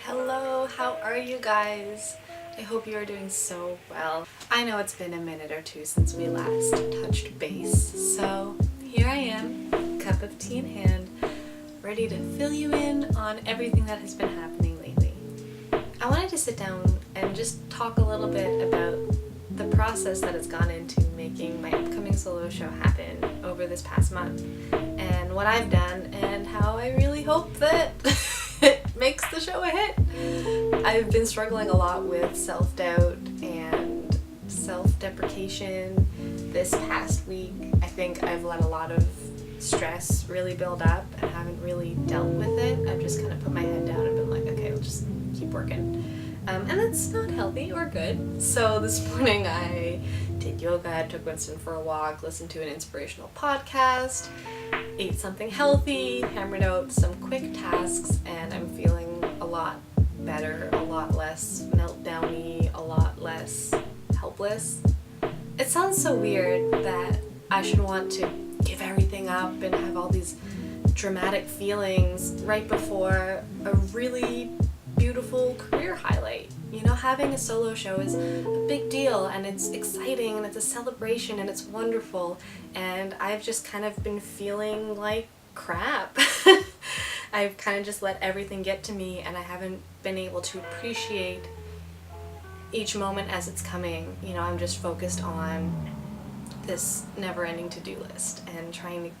Hello, how are you guys? I hope you are doing so well. I know it's been a minute or two since we last touched base, so here I am, cup of tea in hand, ready to fill you in on everything that has been happening lately. I wanted to sit down and just talk a little bit about the process that has gone into making my upcoming solo show happen over this past month, and what I've done and how I really hope that it makes the show a hit. I've been struggling a lot with self-doubt and self-deprecation this past week. I think I've let a lot of stress really build up and haven't really dealt with it. I've just kind of put my head down and been like, okay, I'll just keep working. And that's not healthy or good. So this morning I did yoga, took Winston for a walk, listened to an inspirational podcast, ate something healthy, hammered out some quick tasks, and I'm feeling a lot better, a lot less meltdowny, a lot less helpless. It sounds so weird that I should want to give everything up and have all these dramatic feelings right before a really beautiful career highlight. You know, having a solo show is a big deal and it's exciting and it's a celebration and it's wonderful, and I've just kind of been feeling like crap. I've kind of just let everything get to me and I haven't been able to appreciate each moment as it's coming. You know, I'm just focused on this never-ending to-do list and trying to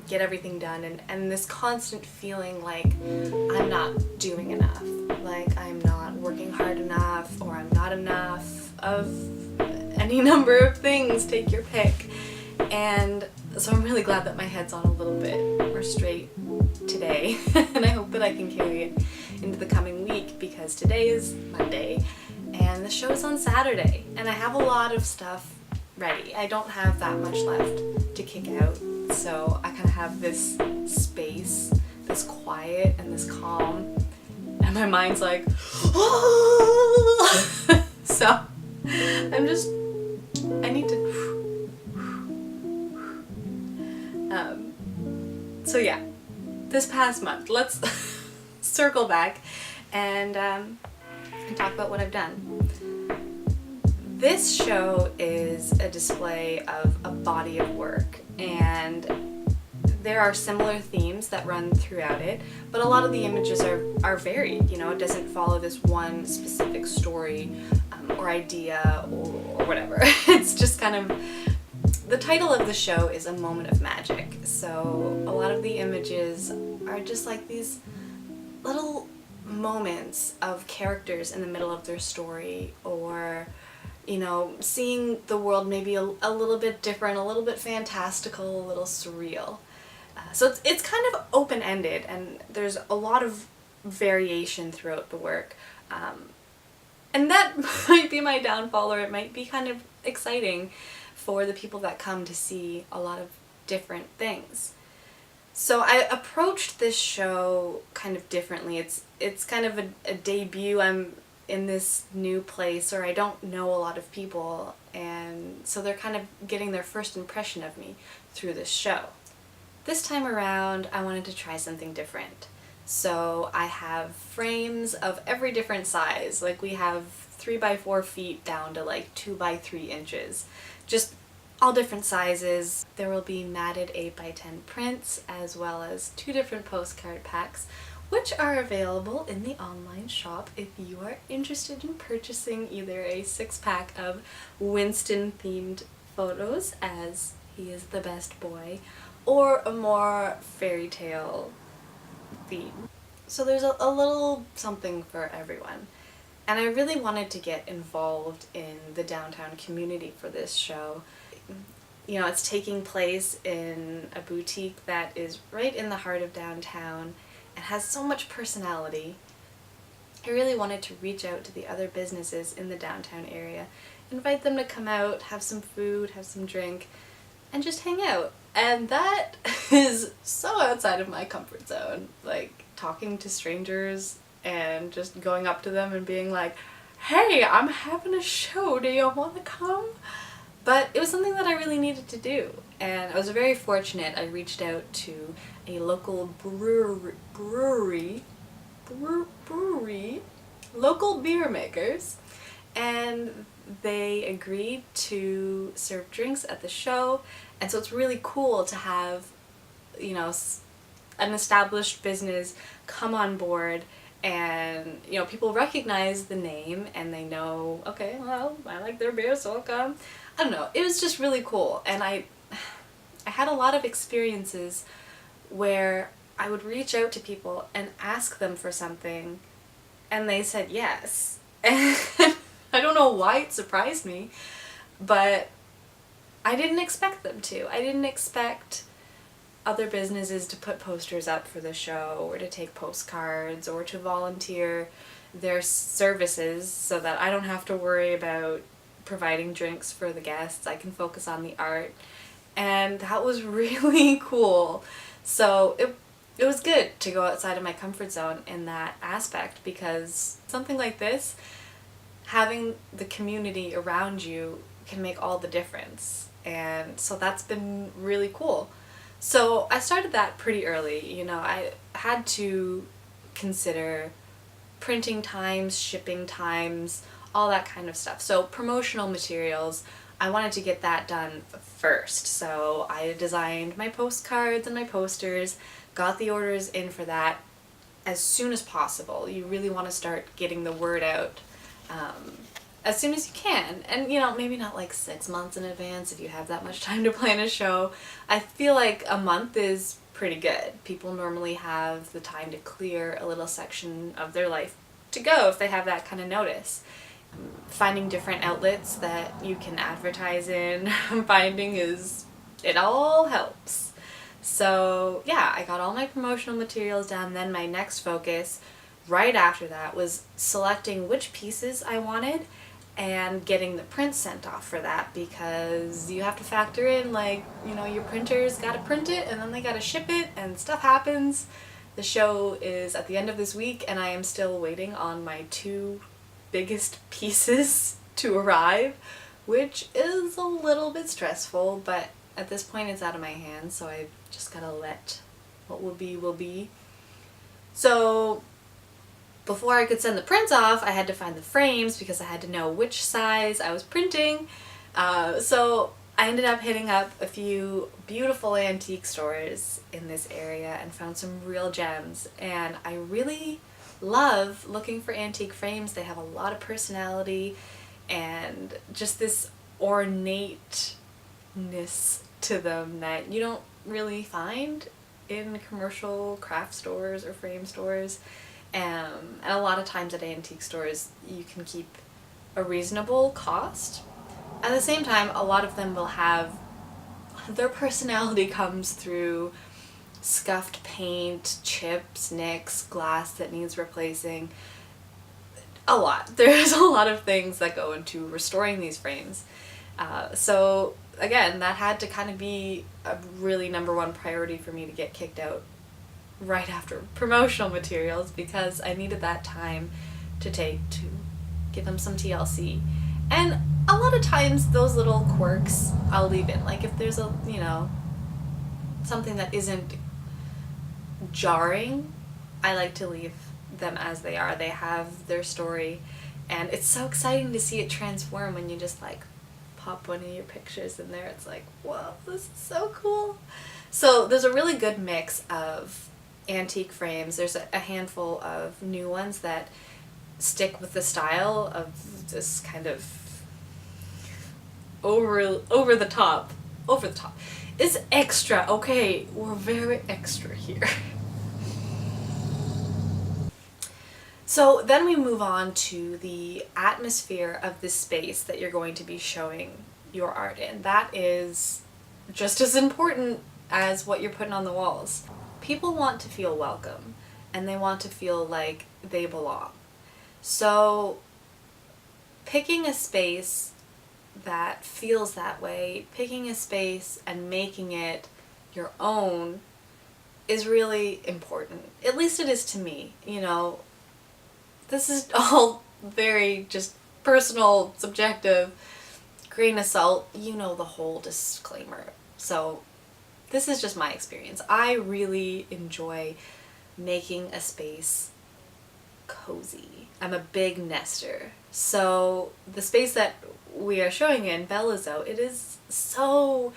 get everything done, and this constant feeling like I'm not doing enough, like I'm not working hard enough, or I'm not enough of any number of things, take your pick. And so I'm really glad that my head's on a little bit more straight today and I hope that I can carry it into the coming week, because today is Monday and the show's on Saturday and I have a lot of stuff ready. I don't have that much left to kick out, so I kind of have this space, this quiet and this calm, and my mind's like so I need to so yeah, this past month, let's circle back and talk about what I've done. This show is a display of a body of work, and there are similar themes that run throughout it, but a lot of the images are varied. You know, it doesn't follow this one specific story or idea or whatever. It's just kind of, the title of the show is A Moment of Magic, so a lot of the images are just like these little moments of characters in the middle of their story, or you know, seeing the world maybe a little bit different, a little bit fantastical, a little surreal. So it's kind of open-ended, and there's a lot of variation throughout the work. And that might be my downfall, or it might be kind of exciting for the people that come to see a lot of different things. So I approached this show kind of differently. It's kind of a debut. I'm in this new place, or I don't know a lot of people, and so they're kind of getting their first impression of me through this show. This time around I wanted to try something different. So I have frames of every different size. Like we have 3x4 feet down to like 2x3 inches. Just all different sizes. There will be matted 8x10 prints, as well as 2 different postcard packs, which are available in the online shop if you are interested in purchasing either a 6-pack of Winston themed photos, as he is the best boy, or a more fairy tale theme. So there's a little something for everyone. And I really wanted to get involved in the downtown community for this show. You know, it's taking place in a boutique that is right in the heart of downtown and has so much personality. I really wanted to reach out to the other businesses in the downtown area, invite them to come out, have some food, have some drink, and just hang out. And that is so outside of my comfort zone. Like, talking to strangers and just going up to them and being like, hey, I'm having a show, do you want to come? But it was something that I really needed to do, and I was very fortunate. I reached out to a local brewery brewery, local beer makers, and they agreed to serve drinks at the show. And so it's really cool to have, you know, an established business come on board, and you know, people recognize the name and they know, okay, well, I like their beer, so I'll come. I don't know, it was just really cool. And I had a lot of experiences where I would reach out to people and ask them for something and they said yes. And I don't know why it surprised me, but I didn't expect them to. I didn't expect other businesses to put posters up for the show, or to take postcards, or to volunteer their services so that I don't have to worry about providing drinks for the guests. I can focus on the art. And that was really cool. So it was good to go outside of my comfort zone in that aspect, because something like this, having the community around you can make all the difference. And so that's been really cool. So I started that pretty early. You know, I had to consider printing times, shipping times, all that kind of stuff. So promotional materials, I wanted to get that done first. So I designed my postcards and my posters, got the orders in for that as soon as possible. You really want to start getting the word out as soon as you can. And you know, maybe not like 6 months in advance if you have that much time to plan a show. I feel like a month is pretty good. People normally have the time to clear a little section of their life to go if they have that kind of notice. Finding different outlets that you can advertise in, finding it all helps. So yeah, I got all my promotional materials done. Then my next focus right after that was selecting which pieces I wanted and getting the print sent off for that, because you have to factor in, like, you know, your printers gotta print it and then they gotta ship it and stuff happens. The show is at the end of this week and I am still waiting on my 2 biggest pieces to arrive, which is a little bit stressful, but at this point it's out of my hands, so I just gotta let what will be. So before I could send the prints off, I had to find the frames because I had to know which size I was printing. So I ended up hitting up a few beautiful antique stores in this area and found some real gems. And I really love looking for antique frames. They have a lot of personality and just this ornateness to them that you don't really find in commercial craft stores or frame stores. And a lot of times at antique stores you can keep a reasonable cost. At the same time, a lot of them will have, their personality comes through scuffed paint, chips, nicks, glass that needs replacing. A lot. There's a lot of things that go into restoring these frames. So again, that had to kind of be a really #1 priority for me to get kicked out right after promotional materials, because I needed that time to take to give them some TLC. And a lot of times those little quirks I'll leave in. Like if there's a, you know, something that isn't jarring, I like to leave them as they are. They have their story, and it's so exciting to see it transform when you just like pop one of your pictures in there. It's like, whoa, this is so cool. So there's a really good mix of antique frames. There's a handful of new ones that stick with the style of this kind of over the top. It's extra, okay? We're very extra here. So then we move on to the atmosphere of the space that you're going to be showing your art in. That is just as important as what you're putting on the walls. People want to feel welcome, and they want to feel like they belong. So picking a space that feels that way, picking a space and making it your own is really important. At least it is to me. You know, this is all very just personal, subjective, grain of salt. You know the whole disclaimer. So this is just my experience. I really enjoy making a space cozy. I'm a big nester. So the space that we are showing in, Bellazo, it is so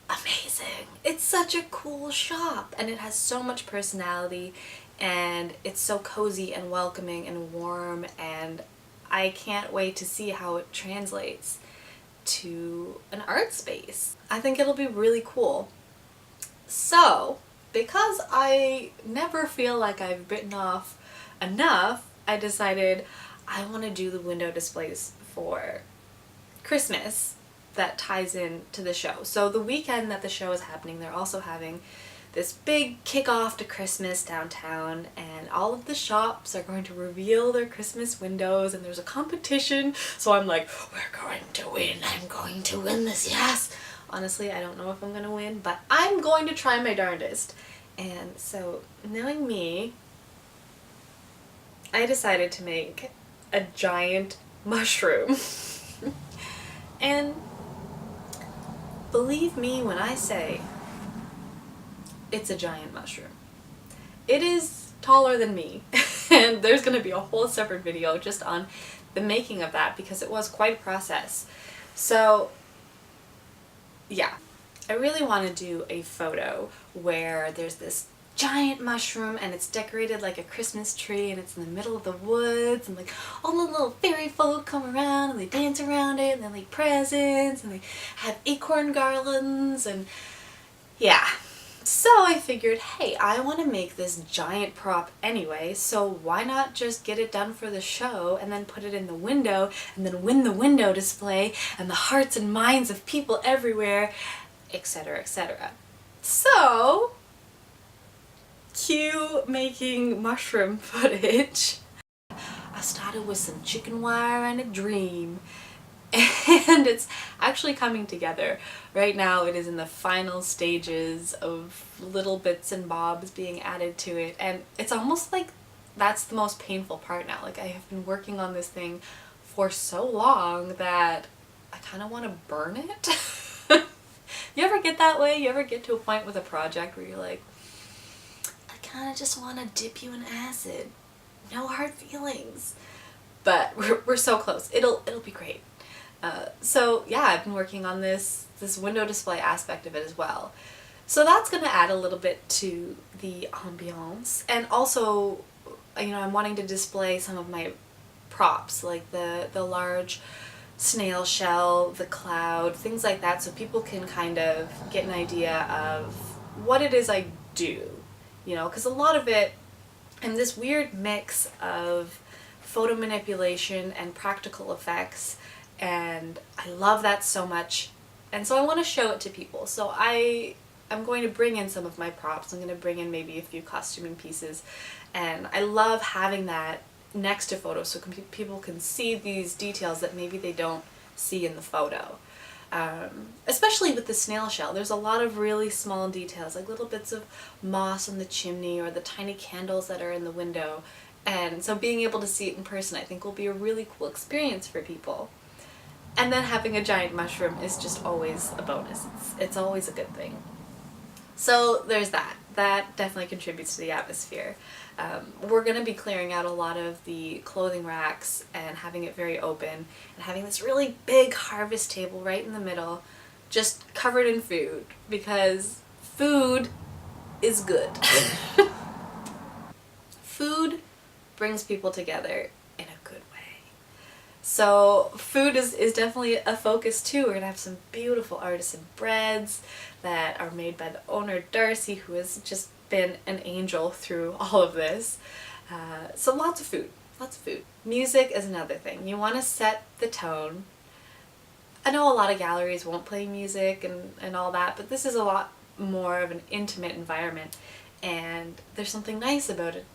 amazing. It's such a cool shop and it has so much personality and it's so cozy and welcoming and warm, and I can't wait to see how it translates to an art space. I think it'll be really cool. So, because I never feel like I've bitten off enough, I decided I want to do the window displays for Christmas that ties in to the show. So the weekend that the show is happening, they're also having this big kickoff to Christmas downtown, and all of the shops are going to reveal their Christmas windows, and there's a competition. So I'm like, we're going to win. I'm going to win this, yes. Honestly, I don't know if I'm going to win, but I'm going to try my darndest. And so, knowing me, I decided to make a giant mushroom. And believe me when I say it's a giant mushroom. It is taller than me, and there's going to be a whole separate video just on the making of that because it was quite a process. So yeah, I really want to do a photo where there's this giant mushroom and it's decorated like a Christmas tree and it's in the middle of the woods, and like all the little fairy folk come around and they dance around it and they leave presents and they have acorn garlands, and yeah. So I figured, hey, I want to make this giant prop anyway, so why not just get it done for the show and then put it in the window and then win the window display and the hearts and minds of people everywhere, etc., etc. So cue making mushroom footage. I started with some chicken wire and a dream, and it's actually coming together. Right now it is in the final stages of little bits and bobs being added to it, and it's almost like that's the most painful part now. Like, I have been working on this thing for so long that I kind of want to burn it. You ever get that way? You ever get to a point with a project where you're like, I kind of just want to dip you in acid. No hard feelings. But we're so close. It'll be great. So yeah, I've been working on this window display aspect of it as well. So that's going to add a little bit to the ambiance. And also, you know, I'm wanting to display some of my props, like the large snail shell, the cloud, things like that, so people can kind of get an idea of what it is I do, you know, because a lot of it, and this weird mix of photo manipulation and practical effects, and I love that so much, and so I want to show it to people. So I'm going to bring in some of my props. I'm going to bring in maybe a few costuming pieces, and I love having that next to photos so people can see these details that maybe they don't see in the photo. Especially with the snail shell, there's a lot of really small details, like little bits of moss on the chimney or the tiny candles that are in the window, and so being able to see it in person I think will be a really cool experience for people. And then having a giant mushroom is just always a bonus. It's always a good thing. So there's that. That definitely contributes to the atmosphere. We're going to be clearing out a lot of the clothing racks and having it very open, and having this really big harvest table right in the middle, just covered in food, because food is good. Food brings people together in a good way. So food is definitely a focus too. We're going to have some beautiful artisan breads that are made by the owner, Darcy, who has just been an angel through all of this. So lots of food, lots of food. Music is another thing. You want to set the tone. I know a lot of galleries won't play music and all that, but this is a lot more of an intimate environment, and there's something nice about it.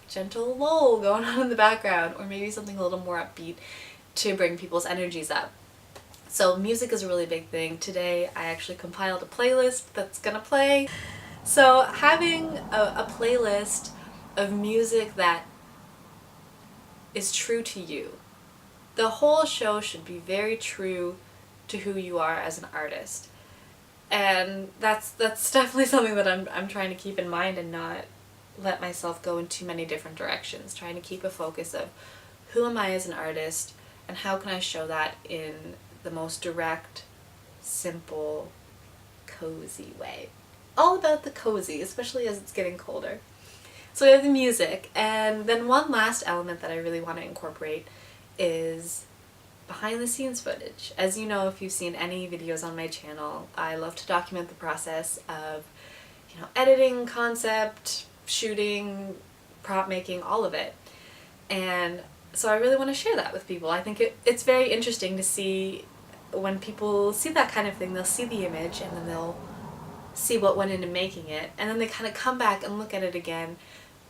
Gentle lull going on in the background, or maybe something a little more upbeat to bring people's energies up. So music is a really big thing. Today I actually compiled a playlist that's gonna play. So having a playlist of music that is true to you. The whole show should be very true to who you are as an artist. And that's definitely something that I'm trying to keep in mind and not let myself go in too many different directions, trying to keep a focus of who am I as an artist and how can I show that in the most direct, simple, cozy way. All about the cozy, especially as it's getting colder. So we have the music, and then one last element that I really want to incorporate is behind the scenes footage. As you know, if you've seen any videos on my channel, I love to document the process of, you know, editing, concept, shooting, prop making, all of it. And so I really want to share that with people. I think it's very interesting to see when people see that kind of thing. They'll see the image and then they'll see what went into making it, and then they kind of come back and look at it again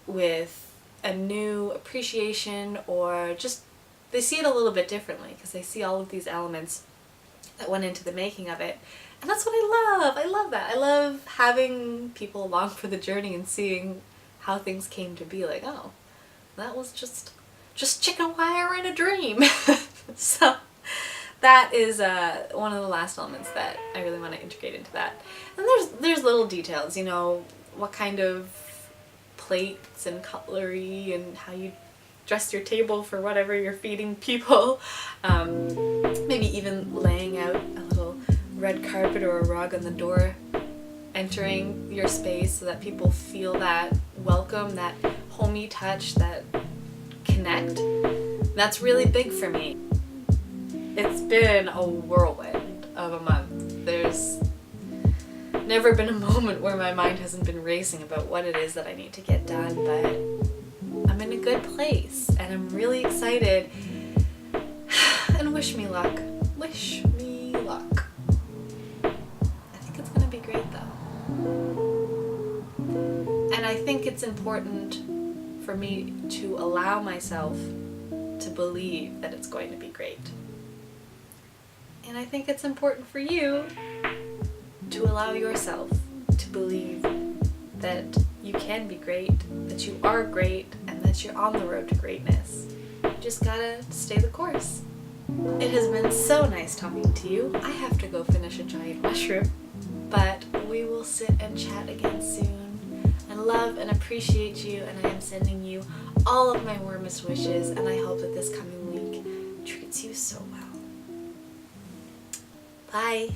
with a new appreciation, or just they see it a little bit differently because they see all of these elements that went into the making of it. And that's what I love. I love that. I love having people along for the journey and seeing how things came to be. Like, oh, that was just chicken wire in a dream. So that is one of the last elements that I really want to integrate into that. And there's little details, you know, what kind of plates and cutlery and how you dress your table for whatever you're feeding people. Maybe even laying out a little red carpet or a rug on the door entering your space so that people feel that welcome, that homey touch, that connect. That's really big for me. It's been a whirlwind of a month. There's never been a moment where my mind hasn't been racing about what it is that I need to get done, but I'm in a good place and I'm really excited. And wish me luck. Wish me luck. I think it's gonna be great though. And I think it's important for me to allow myself to believe that it's going to be great. And I think it's important for you to allow yourself to believe that you can be great, that you are great, and that you're on the road to greatness. You just gotta stay the course. It has been so nice talking to you. I have to go finish a giant mushroom, but we will sit and chat again soon. I love and appreciate you, and I am sending you all of my warmest wishes, and I hope that this coming week treats you so well. Bye!